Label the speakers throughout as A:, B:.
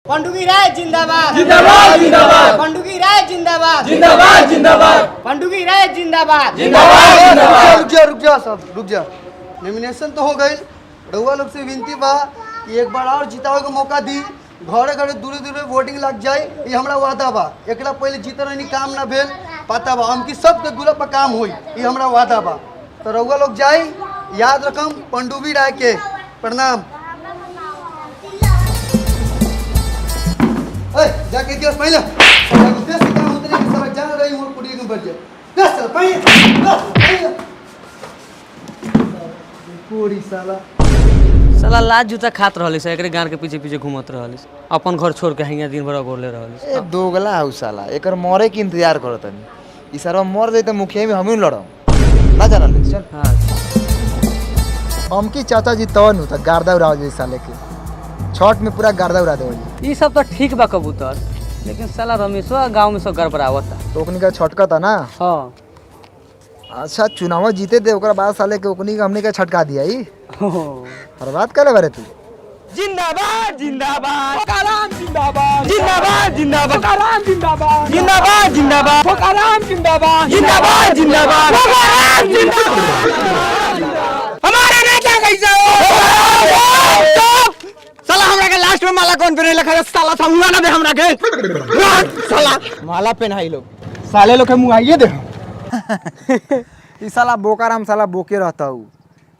A: पंडुगी राय जिंदाबाद
B: जिंदाबाद जिंदाबाद
A: पंडुगी राय जिंदाबाद
B: जिंदाबाद जिंदाबाद
A: पंडुगी राय जिंदाबाद
B: जिंदाबाद।
C: रुक जा सब रुक जा। नॉमिनेशन तो हो गई। रउआ लोग से विनती बा कि एक बार और जितावे का मौका दी। घरे घरे दूरे दूरे वोटिंग लग जाए, ये हमरा वादा बा। एकरा पहले जीत रहनी काम ना भेल, पता बा हमकी सबके गुला पर काम हुई, ये हमरा वादा बा। तो रउआ लोग जाई, याद रखम पंडुबी राय के। प्रणाम। जाके दिवस पहले देश के काम उतरे के सब जान रही हूं कुड़ी के बढ़ जाए। दस चल पहले पूरी
D: साला लाज जूता खात रहलिस, एकरे गांव के पीछे पीछे घूमत रहलिस, अपन घर छोड़ के हियां दिन भर गोरले रहलिस।
E: ए दोगला हौ साला, एकर मरे के इंतजार करतनी। ई सारा मर जाई त मुखिया में हमही लड़म ना जानल। चल
D: हां
E: हमकी चाचा जी तवन त गार्दा उड़ा दे साले के। छठ में पूरा गार्दा उड़ा देवली।
D: ई सब तो ठीक बा कबूतर, लेकिन साला रमेशवा गांव में सब गड़बड़ावता।
E: तो ओकनी का छटका था ना।
D: हां
E: अच्छा चुनाव जीते दे ओकरा बाद साले के ओकनी का हमने का छटका दिया ई। हर बात करे बारे तू।
B: जिंदाबाद जिंदाबाद फोकाराम जिंदाबाद जिंदाबाद जिंदाबाद फोकाराम जिंदाबाद जिंदाबाद जिंदाबाद फोकाराम जिंदाबाद जिंदाबाद जिंदाबाद फोकाराम जिंदाबाद। हमारा नेता कैसा हो? साला हमरा के लास्ट में माला कौन पहने लखा? साला समूहा ना दे हमरा के। साला माला पहनाई लो, साले लोग के मुंह आइए दे।
E: ई साला बोकाराम साला बोके रहता हूँ।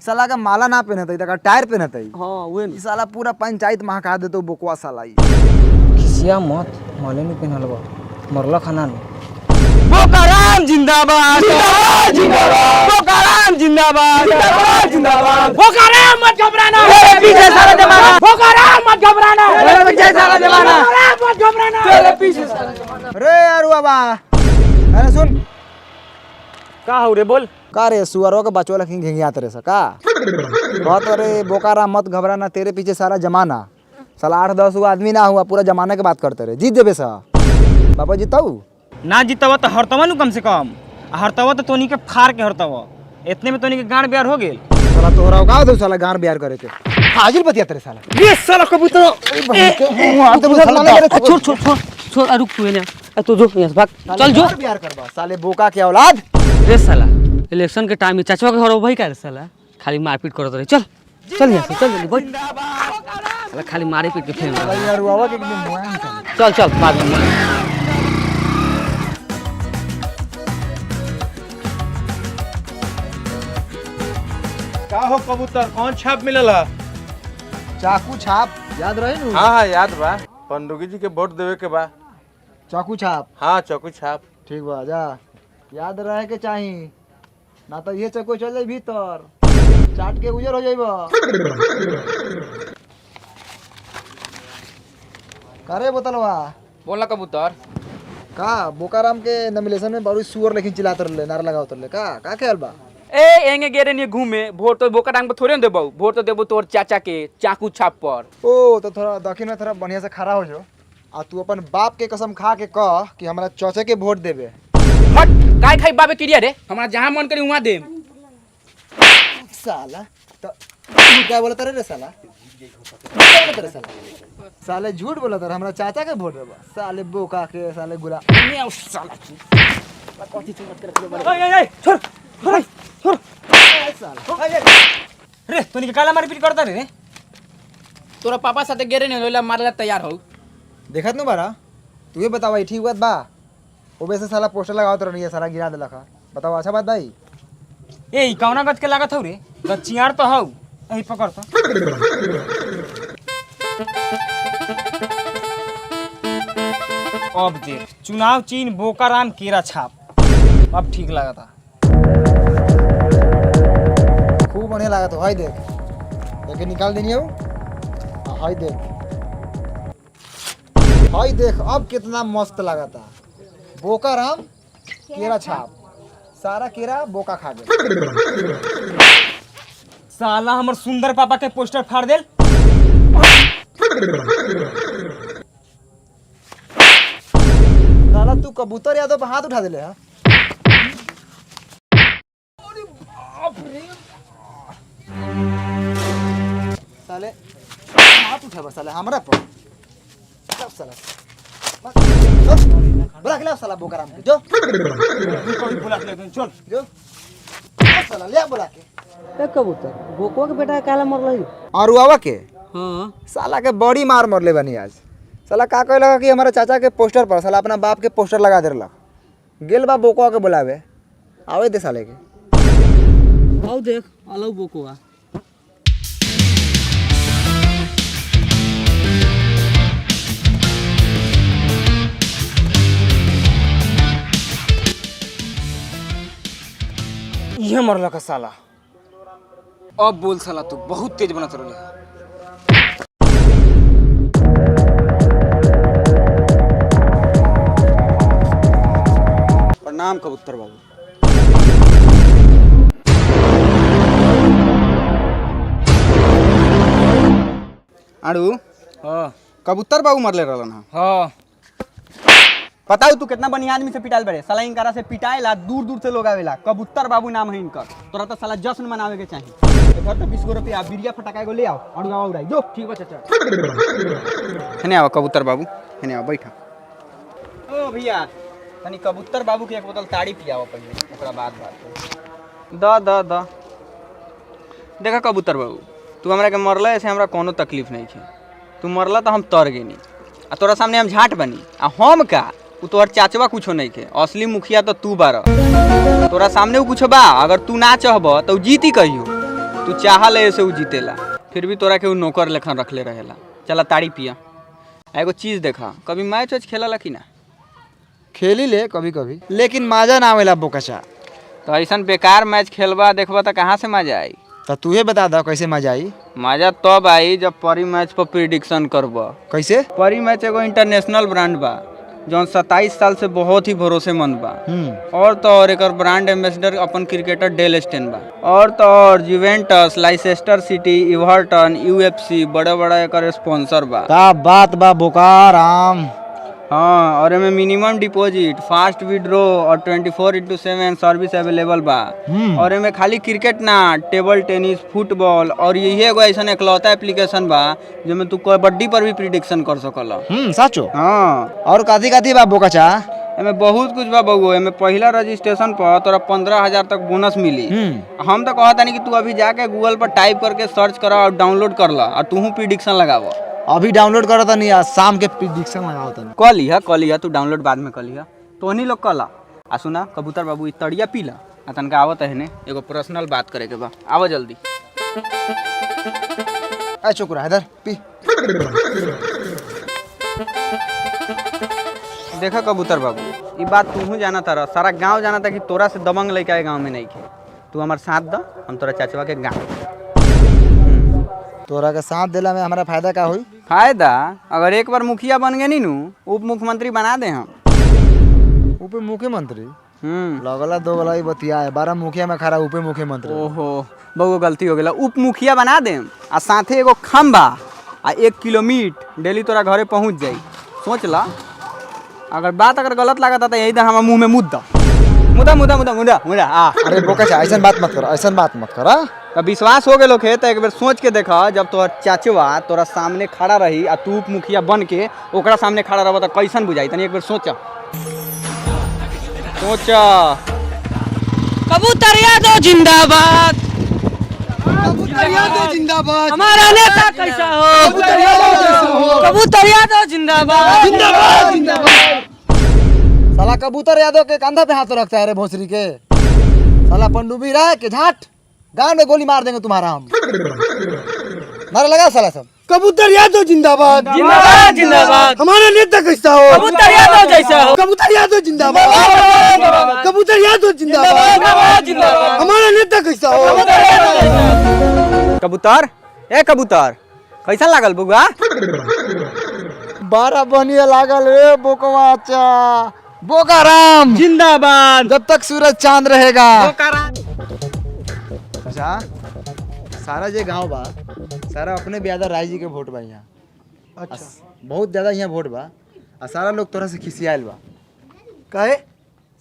E: साला का माला ना पहनता इधर का टायर पहनता ही।
D: हां वे
E: ई साला पूरा पंचायत महका देतो बोकवा साला ई।
F: किसिया मत माले में पहनलबा मरला खाना में।
B: फोकाराम जिंदाबाद जिंदाबाद फोकाराम जिंदाबाद जिंदाबाद जिंदाबाद फोकाराम मत घबराना तेरे पीछे सारा जमाना फोकाराम मत घबराना तेरे पीछे सारा जमाना फोकाराम मत घबराना तेरे पीछे सारा जमाना।
E: अरे यार बाबा अरे सुन
B: का हो रे बोल
E: का रे सुअरों के बचवा लखी घेंगियात रे सा का बहुत। अरे बोकाराम मत घबराना तेरे पीछे सारा जमाना। साला 8-10 आदमी ना हुआ, पूरा जमाने के बात करते रहे। जीत देबे सा बाबा जीताऊ
G: ना जीतवा तो हरतवा नु कम से कम, हरतवा तो तोनी के फाड़ के हरतवा। इतने में तोनी के गांड ब्यार हो गेल।
E: साला तोहरा का दो साला गार बियार करे के हाजिर बतिया तेरे साला।
G: ये साला कबूतर
D: छोड़ छोड़ छोड़ छोड़ रुक तू ने तो जो यहां से भाग चल जो
E: बियार करबा साले बोका के औलाद।
D: रे साला इलेक्शन के टाइम में चाचवा के घर वही का रे साला खाली मारपीट करत रहे। चल चल यहां से चल जल्दी बैठ। साला खाली मारे पीट के फेंक रहा।
E: यार बाबा के एकदम मुआन साला।
D: चल चल बाद में
B: का हो कबूतर कौन छाप मिलला?
E: चाकू छाप याद रहे नु।
H: हाँ हाँ याद बा, पंडुगी जी के वोट देवे के बा।
E: चाकू छाप
H: हाँ चौकी छाप।
E: ठीक बा जा याद रहे के चाही, ना तो ये चको चल जाई भीतर चाट के गुजर हो जाइबा। करे बोतलवा
F: बोला कबूतर
E: का बोकाराम के नॉमिनेशन में बारू सुअर लेकिन चिल्लात रहले, नारा लगावत रहले का ख्याल बा?
F: ए एंगे गेरे नहीं घूमे वोट तो बोका डांग पे थोड़े देबो, वोट तो देबो तोर चाचा के चाकू छाप पर।
E: ओ तो थोड़ा दक्षिण में थोड़ा बढ़िया से खड़ा हो जो आ तू अपन बाप के कसम खा के कह कि हमरा चौचे के वोट देबे।
F: हट काय खाई बाबे क्रिया रे, हमरा जहां मन करी वहां देम।
E: साला तो तू क्या बोलत रे साला? क्या बोलत रे साला? साले झूठ बोलत रे, हमरा चाचा के वोट देबा। साले बोका के साले गुला
F: नहीं साला कथि से मत कर।
G: ए छोड़ छोड़ छोड़
E: साला।
G: रे तोनी के काला मारपीट करता रे।
F: तोरा पापा साथे गेरे नहीं होइला मारला तैयार हो।
E: देखत न बारा तू ये बतावा ठीक बात बा? ओबे से साला पोस्टर लगावत रहनी है, सारा गिरा देलक। बताओ अच्छा बात भाई?
G: ए कौना गज के लागत हौ रे? गचियार तो हौ, एही पकड़ तो। अब देख चुनाव चिन्ह बोकाराम केरा छाप, अब ठीक लगा था।
E: खूब बढ़िया लागत हो। हाय देख देख निकाल देनी हो। हाय देख हाय देख अब कितना मस्त लागता। बोकाराम केरा छाप, सारा केरा बोका खा गया।
G: साला हमर सुंदर पापा के पोस्टर फाड़ देल।
E: साला तू कबूतर यादव पे हाथ उठा देले हा? साले हाथ उठाबा साले हमरा पर। साला बुला के लाओ साला बोकाराम के जो
G: बुला के ले चल
E: जो साला ले बुला के
D: ए कबूतर बोकवा के बेटा काला मरल
E: और हुआ के
D: हाँ
E: साला के बड़ी मार मरले बनी आज साला का कहे लगा कि हमारे चाचा के पोस्टर पर साला अपना बाप के पोस्टर लगा दे रहा गेल बा बोकवा के बुलावे आवे दे साले के
D: आओ देख अलग बोकवा
G: ये मरला का साला अब बोल साला तू बहुत तेज बनत रहले प्रणाम कबूतर बाबू आड़ू कबूतर बाबू मरले रहलन
F: हाँ बताऊ तू कितना बढ़िया आदमी से पिटाइल बड़े साला इनकरा से पिटाइला दूर दूर से लोग आवेला कबूतर बाबू नाम है इनकर तोरा तो साला जश्न मनावे के चाहिए घर तो 20 रुपया बिरिया फटाका एगो ले आओ और गावा उड़ाई जो ठीक बा चाचा हने आओ कबूतर बाबू हने आओ बैठा ओ भैया तनी कबूतर बाबू के एक बोतल ताड़ी पियाओ पहले ओकरा बाद बात द देखा कबूतर बाबू तू हमरा के मरला ऐसे हमरा कोनो तकलीफ नहीं है तू मरला तो हम तर गेनी आ तोरा सामने हम झाट बनी आ हम का उ तोहर चाचवा कुछो नहीं के असली मुखिया तो तू बार तोरा सामने उ कुछ बा अगर तू ना चाहब तो जीती कहियो तू चाहल ऐसे उ जीतेला फिर भी तोरा के उ नौकर लेखन रखले रहेला चला ताड़ी पिया एगो चीज देखा कभी मैच वैच खेला कि ना
E: खेली ले कभी कभी लेकिन मजा ना आवेला बोकाचा
F: तो ऐसा बेकार मैच खेलबा देखबा तो कहाँ से मजा आई
E: तो तूहे बता दो कैसे मजा आई
F: मजा तब आई जब परी मैच पर प्रिडिक्शन करबा
E: कैसे
F: परी मैच एगो इंटरनेशनल ब्रांड बा जौन 27 साल से बहुत ही भरोसेमंद बा और तो और एक ब्रांड एम्बेसडर अपन क्रिकेटर डेल स्टेन बा और तो और Juventus Leicester city Everton UFC बड़े बड़ा एक स्पॉन्सर बा
E: का बात बा बोकाराम
F: हाँ और एमे मिनिमम डिपॉजिट फास्ट विड्रॉ और 24/7 सर्विस अवेलेबल बा और एमे खाली क्रिकेट ना टेबल टेनिस फुटबॉल और यही एगो ऐसा इकलौता एप्लीकेशन बा जेमे तू कबड्डी पर भी प्रिडिक्शन कर सकला
E: साचो
F: हाँ
E: और काती काती बा बोकाचा
F: एमे बहुत कुछ बा बउआ एमे पहला रजिस्ट्रेशन पर तोरा 15,000 तक बोनस मिली हम तो कहता नहीं कि तू अभी जाके गूगल पर टाइप करके सर्च करा और डाउनलोड कर ला और तू प्रिडिक्शन लगावा
E: अभी डाउनलोड करा था नहीं आज शाम के प्रिडिक्शन लगाओ था
F: कल लिहा तू डाउनलोड बाद में कर लिहा तो नहीं लोग कला आ सुना कबूतर बाबू ई तड़िया पीला आ तनका आवत है ने एगो पर्सनल बात करे के बा आवा जल्दी
E: आ चुकरा इधर पी
F: देखा कबूतर बाबू ई बात तू जाना तारा सारा गांव जाना था कि तोरा से दबंग लेके आए गांव में नहीं खे तू हमार साथ द हम तोरा चाचवा के गाँव
E: तोरा के साथ दिला में हमारा फायदा का हुई
F: फायदा अगर एक बार मुखिया बन गए नी नू उप मुख्यमंत्री बना दे हम
E: उप मुख्यमंत्री लगला दो वाला ही बतिया है 12 मुखिया में खड़ा उप मुख्यमंत्री
F: ओहो बहुत गलती हो गया उप मुखिया बना दे आ साथे एगो खम्बा आ 1 किलो मीट डेली तोरा घरे पहुंच जाई सोच ला अगर बात अगर गलत लगा था यही हम मुंह में मुद्दा मुदा मुदा मुदा मुदा मुदा आ
E: अरे बोकाचा ऐसा बात मत कर ऐसा बात मत कर
F: तो विश्वास हो गए है तो एक बार सोच के देखा जब तोहर चाचवा तोरा सामने खड़ा रही आ तू उप मुखिया बन के ओकरा सामने खड़ा रह तो कैसन बुझाई तनी एक बार सोचा
D: कबूतरिया दो जिंदाबाद
C: कबूतरिया दो जिंदाबाद
D: हमारा नेता कैसा हो कबूतरिया दो जिंदाबाद
C: जिंदाबाद जिंदाबाद
E: साला कबूतर यादव के कंधा पे हाथ रखता है रे भोसरी के साला पंडुबी रहा के झाट गांव में गोली मार देंगे तुम्हारा हम नारा लगा साला सब
C: कबूतरिया दो जिंदाबाद
D: जिंदाबाद जिंदाबाद
C: हमारा नेता कैसा हो
D: कबूतरिया दो जैसा हो
C: कबूतरिया दो जिंदाबाद कबूतरिया दो जिंदाबाद
D: जिंदाबाद
C: हमारा नेता कैसा हो
F: कबूतर ए कबूतर कैसा लागल बुआ
E: 12 बनिए लागल रे बोकवाचा बोकाराम
F: जिंदाबाद
E: जब तक सूरज चांद रहेगा अच्छा सारा जे गांव बा सारा अपने ब्यादा राय जी के वोट बा यहाँ अच्छा बहुत ज्यादा यहाँ वोट बा आ सारा लोग तोरा से खिसियाल बा
C: काहे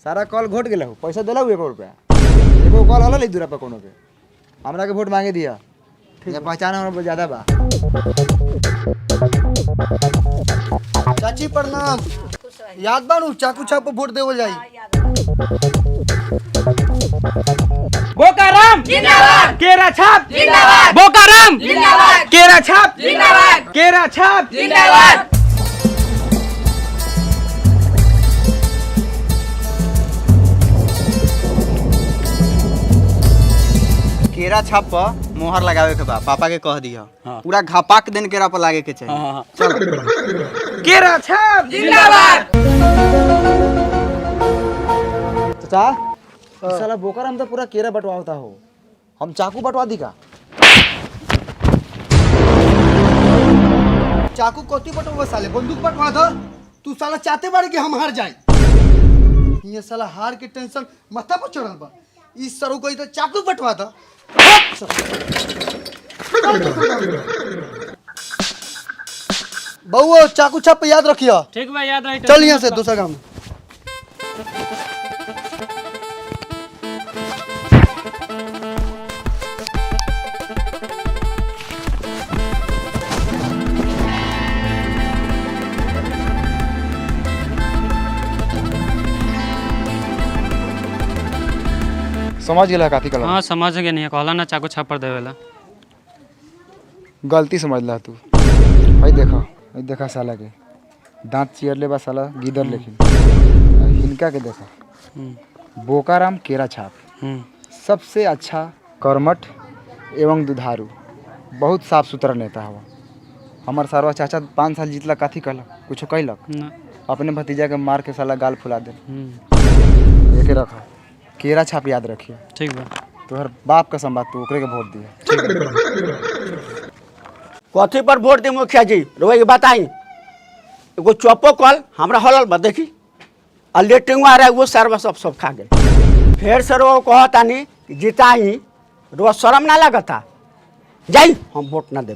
E: सारा कॉल घोट गेला पैसा देला 1 रुपया एगो कॉल हला ले दूरा पे कोनो के हमरा के वोट मांगे दिया या पहचान हमरा ज्यादा बा
C: चाची प्रणाम। याद बानू चाकू छाप पर वोट देवल जाई।
B: बोकाराम जिंदाबाद, केरा छाप जिंदाबाद, बोकाराम जिंदाबाद, केरा छाप जिंदाबाद, केरा छाप जिंदाबाद।
F: केरा छाप पर मोहर लगावे के बा, पापा के कह दिया। पूरा घापाक दिन केरा पर लागे के चाहिए।
B: केरा छाप जिंदाबाद।
E: चाचा साला बोकाराम तो पूरा केरा बंटवाता हो, हम चाकू बंटवा दी का?
C: चाकू कोती बटवा साले, बंदूक बटवा दो। तू साला चाहते बारे कि हम हार जाए। ये साला हार के टेंशन माथा पर चढ़ल बा। इस सरू कोई तो चाकू बटवा दो। बउओ चाकू छाप पे याद रखियो।
G: ठीक बा, याद रही।
C: चल यहाँ से दूसरा काम।
E: समझ गेला काती कलम?
D: हाँ समझ गए नहीं कहला ना चाकू छापर देवेला।
E: गलती समझ ला तू। भाई देखा साला के दांत चियर ले बा साला गिदर लेकिन हिनका के देखा बोकाराम केरा छाप सबसे अच्छा कर्मठ एवं दुधारू, बहुत साफ सुथरा नेता हवा। हमार सारवा चाचा 5 साल जीतला, काथी कहलक? कुछ कहलक? अपने भतीजा के मार के साला गाल फुला दे। देखे रखा केरा छाप याद रखिए।
D: ठीक बा।
E: तोहर बाप का संबाद तू ओकरे के वोट दिया।
I: कथी पर वोट दी मुखिया जी रोए बताई? एगो चौपो कल हमरा हलल बा देखी, आ लेटिंग आ रहा है वो सर्व सब खा गए। फिर से रो कहतानी जिताई, रो शर्म ना लगता? जाई हम वोट ना दे।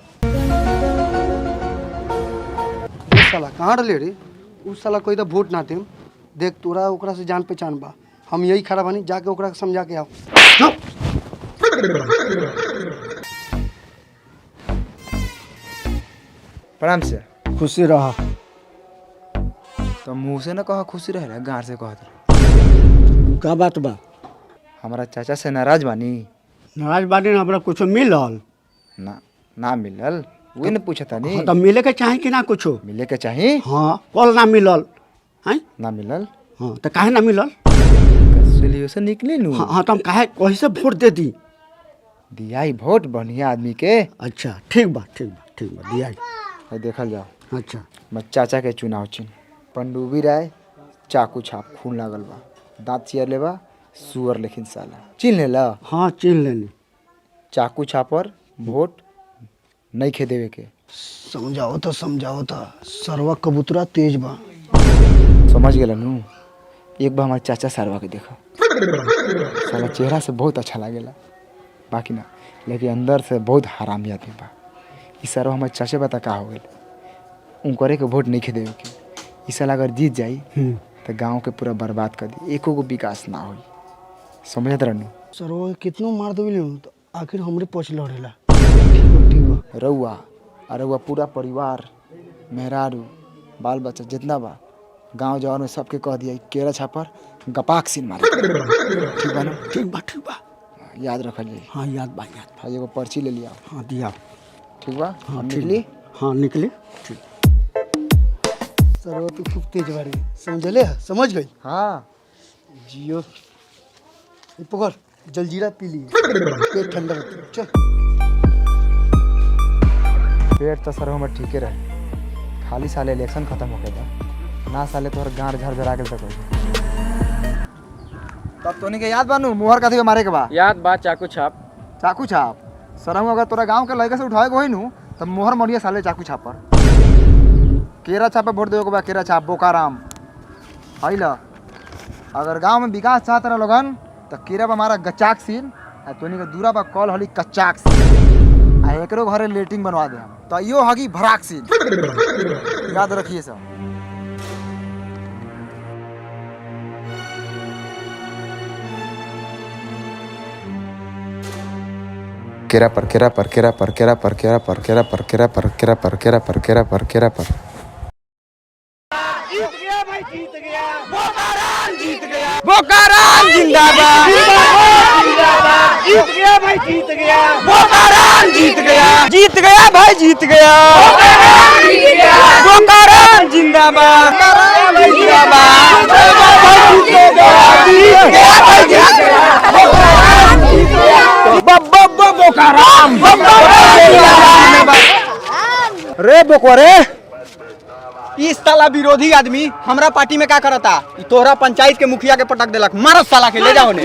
C: साला कहाँ डले रे? उस साला कोई तो वोट ना देम। देख तोरा ओकरा से जान पहचान बा, हम यही खड़ा बानी, जाके ओकरा के समझा के आओ।
E: प्रणाम से
I: खुशी रहा।
E: तो मुँह से न कहा खुशी रहे, गाँव से कहत रहे।
I: का बात बा?
E: हमारा चाचा से नाराज बानी?
I: नाराज बानी हमरा कुछ मिलल
E: ना मिलल, वही न पूछता नहीं।
I: हाँ, तो मिले के चाहे कि ना कुछो?
E: मिले के चाहिए।
I: हाँ कल ना मिलल है
E: ना मिलल।
I: हाँ तो काहे ना मिलल?
E: सोल्यूशन निकली नू।
I: हाँ तो हम काहे वही से वोट दे दी।
E: दिया ही वोट बढ़िया आदमी के।
I: अच्छा ठीक बा दिया।
E: देखल जाओ।
I: अच्छा
E: मैं चाचा के चुनाव चिन्ह पंडुबी राय चाकू छाप, खून लागल बा, दांत चियर ले बा, सुअर लेकिन साला चिन्ह ले ला।
I: हाँ चिन्ह लेनी।
E: चाकू छापर वोट नहीं खे देवे के।
C: समझाओ तो सरवा कबूतरा तेज बा।
E: समझ गेल नू। एक बार हमारे चाचा सारवा के देखा, साला चेहरा से बहुत अच्छा लागेला, बाकी ना लेकिन अंदर से बहुत हरामी आदमी बा। इस सारवा हमारे चाचे बता का हो गए, उनकरे के वोट नहीं खे देवे के। इस साल अगर जीत जाई तो गांव के पूरा बर्बाद कर दी, एको को विकास ना होई। समझत रहनू।
C: सरवा कितनो मार देवे तो आखिर हमरे पछ लड़ेला।
E: रउआ रउआ पूरा परिवार, मेहरारू, बाल बच्चा जितना बा गांव जवान में सबके कह दिया केरा छापर गपाक सीन मारे। ठीक बा ना?
I: ठीक बा
E: याद रखल जाई।
I: हाँ याद बा।
E: भाई एगो पर्ची ले लिया।
I: हाँ दिया।
E: ठीक बा।
I: हाँ
E: निकली।
I: हाँ निकली। ठीक।
C: सरवा तू खूब तेज बारी, समझले? समझ गई?
E: हाँ
C: जियो। ये पकड़, जलजीरा पी ली, पेट ठंडा रहता। चल।
E: पेट तो सर हमारे ठीके रहे, खाली साले इलेक्शन खत्म हो गया ना, साले तोहर गाँव झरझरा के तक। तब तोनी के याद बानू मोहर काथी के मारे के बा?
G: याद बा, चाकू छाप।
E: चाकू छाप सरहू अगर तोरा गांव के लड़के से उठावे के होई नू तब मोहर मरिया साले चाकू छाप पर। केरा छाप पे वोट देवे के बा। केरा छाप बोकाराम आइला। अगर गांव में विकास चाहत रह लोगन तो केरा बा हमारा गचाक सीन, आ तोनी के दूरा बा कॉल हली कच्चाक सीन, आ एकरो घरे लेटिंग बनवा दे हम तो यो हगी भराक सीन। याद रखिए सब। केरा पर केरा पर केरा पर केरा पर केरा पर केरा पर केरा पर केरा पर केरा पर केरा पर केरा पर
B: बोकाराम जीत गया बोकाराम जिंदाबाद जीत गया भाई जीत गया बोकाराम जीत गया भाई जीत गया बोकाराम जिंदाबाद बोकाराम
F: रे बोकरे इस साला विरोधी आदमी हमरा पार्टी में क्या करता ई तोहरा पंचायत के मुखिया के पटक देलक मारत साला के ले जाओ ने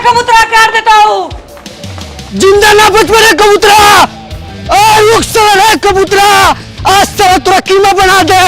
D: कबूतरा काट देता हूँ।
B: जिंदा ना बच मेरे कबूतरा रुक साला कबूतरा आज साला तुरा कीमा बना दे